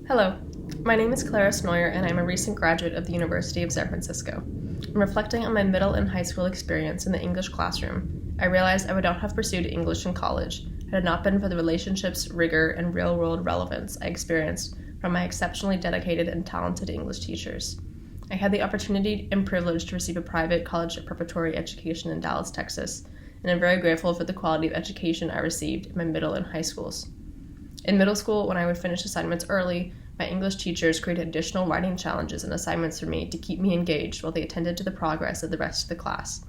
Hello, my name is Clara Snoyer and I'm a recent graduate of the University of San Francisco. In reflecting on my middle and high school experience in the English classroom, I realized I would not have pursued English in college had it not been for the relationships, rigor, and real-world relevance I experienced from my exceptionally dedicated and talented English teachers. I had the opportunity and privilege to receive a private college preparatory education in Dallas, Texas, and I'm very grateful for the quality of education I received in my middle and high schools. In middle school, when I would finish assignments early, my English teachers created additional writing challenges and assignments for me to keep me engaged while they attended to the progress of the rest of the class.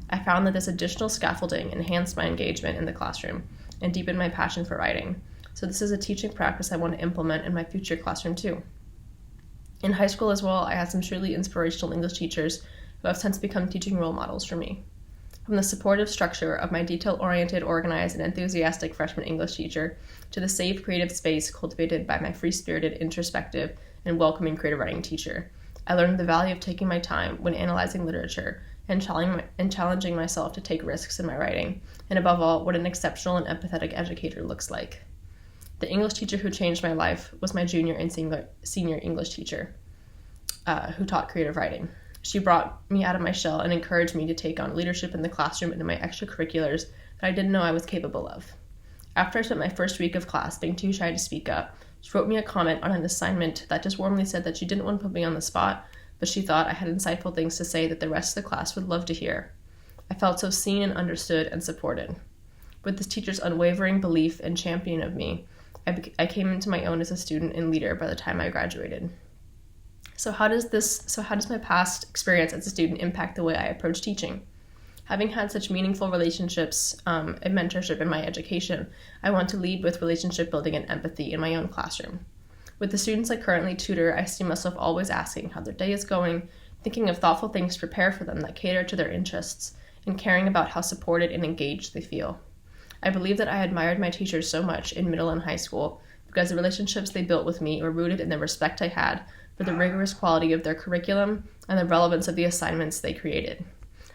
I found that this additional scaffolding enhanced my engagement in the classroom and deepened my passion for writing, so this is a teaching practice I want to implement in my future classroom too. In high school as well, I had some truly inspirational English teachers who have since become teaching role models for me. From the supportive structure of my detail-oriented, organized, and enthusiastic freshman English teacher to the safe, creative space cultivated by my free-spirited, introspective, and welcoming creative writing teacher, I learned the value of taking my time when analyzing literature and challenging myself to take risks in my writing, and above all, what an exceptional and empathetic educator looks like. The English teacher who changed my life was my junior and senior English teacher, who taught creative writing. She brought me out of my shell and encouraged me to take on leadership in the classroom and in my extracurriculars that I didn't know I was capable of. After I spent my first week of class being too shy to speak up, she wrote me a comment on an assignment that just warmly said that she didn't want to put me on the spot, but she thought I had insightful things to say that the rest of the class would love to hear. I felt so seen and understood and supported. With this teacher's unwavering belief and championing of me, I came into my own as a student and leader by the time I graduated. So how does my past experience as a student impact the way I approach teaching? Having had such meaningful relationships and mentorship in my education, I want to lead with relationship building and empathy in my own classroom. With the students I currently tutor, I see myself always asking how their day is going, thinking of thoughtful things to prepare for them that cater to their interests, and caring about how supported and engaged they feel. I believe that I admired my teachers so much in middle and high school because the relationships they built with me were rooted in the respect I had for the rigorous quality of their curriculum and the relevance of the assignments they created.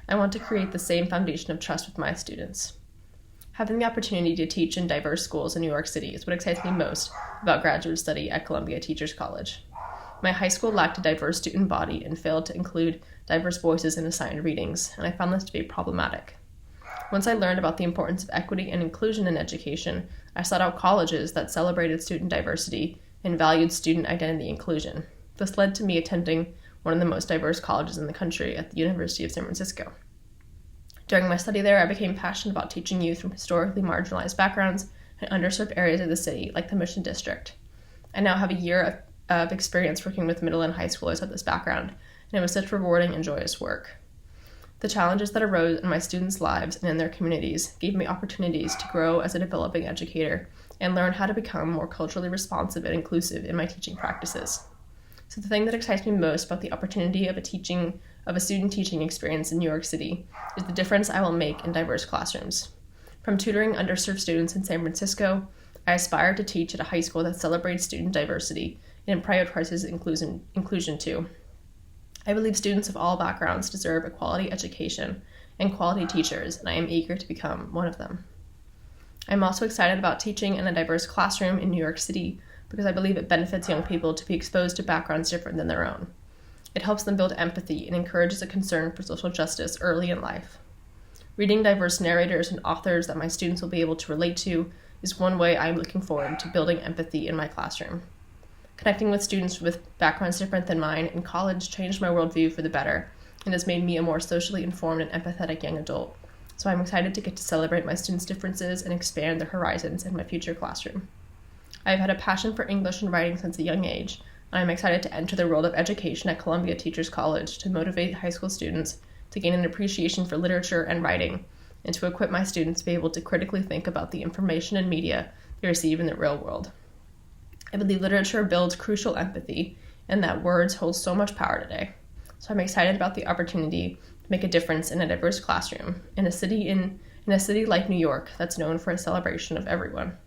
I want to create the same foundation of trust with my students. Having the opportunity to teach in diverse schools in New York City is what excites me most about graduate study at Columbia Teachers College. My high school lacked a diverse student body and failed to include diverse voices in assigned readings, and I found this to be problematic. Once I learned about the importance of equity and inclusion in education, I sought out colleges that celebrated student diversity and valued student identity inclusion. This led to me attending one of the most diverse colleges in the country at the University of San Francisco. During my study there, I became passionate about teaching youth from historically marginalized backgrounds and underserved areas of the city, like the Mission District. I now have a year of experience working with middle and high schoolers of this background, and it was such rewarding and joyous work. The challenges that arose in my students' lives and in their communities gave me opportunities to grow as a developing educator and learn how to become more culturally responsive and inclusive in my teaching practices. So the thing that excites me most about the opportunity of a student teaching experience in New York City is the difference I will make in diverse classrooms. From tutoring underserved students in San Francisco, I aspire to teach at a high school that celebrates student diversity and prioritizes inclusion too. I believe students of all backgrounds deserve a quality education and quality teachers, and I am eager to become one of them. I'm also excited about teaching in a diverse classroom in New York City because I believe it benefits young people to be exposed to backgrounds different than their own. It helps them build empathy and encourages a concern for social justice early in life. Reading diverse narrators and authors that my students will be able to relate to is one way I'm looking forward to building empathy in my classroom. Connecting with students with backgrounds different than mine in college changed my worldview for the better and has made me a more socially informed and empathetic young adult. So I'm excited to get to celebrate my students' differences and expand their horizons in my future classroom. I've had a passion for English and writing since a young age, and I'm excited to enter the world of education at Columbia Teachers College to motivate high school students to gain an appreciation for literature and writing, and to equip my students to be able to critically think about the information and media they receive in the real world. I believe literature builds crucial empathy, and that words hold so much power today. So I'm excited about the opportunity to make a difference in a diverse classroom in a city like New York that's known for a celebration of everyone.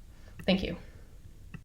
Thank you.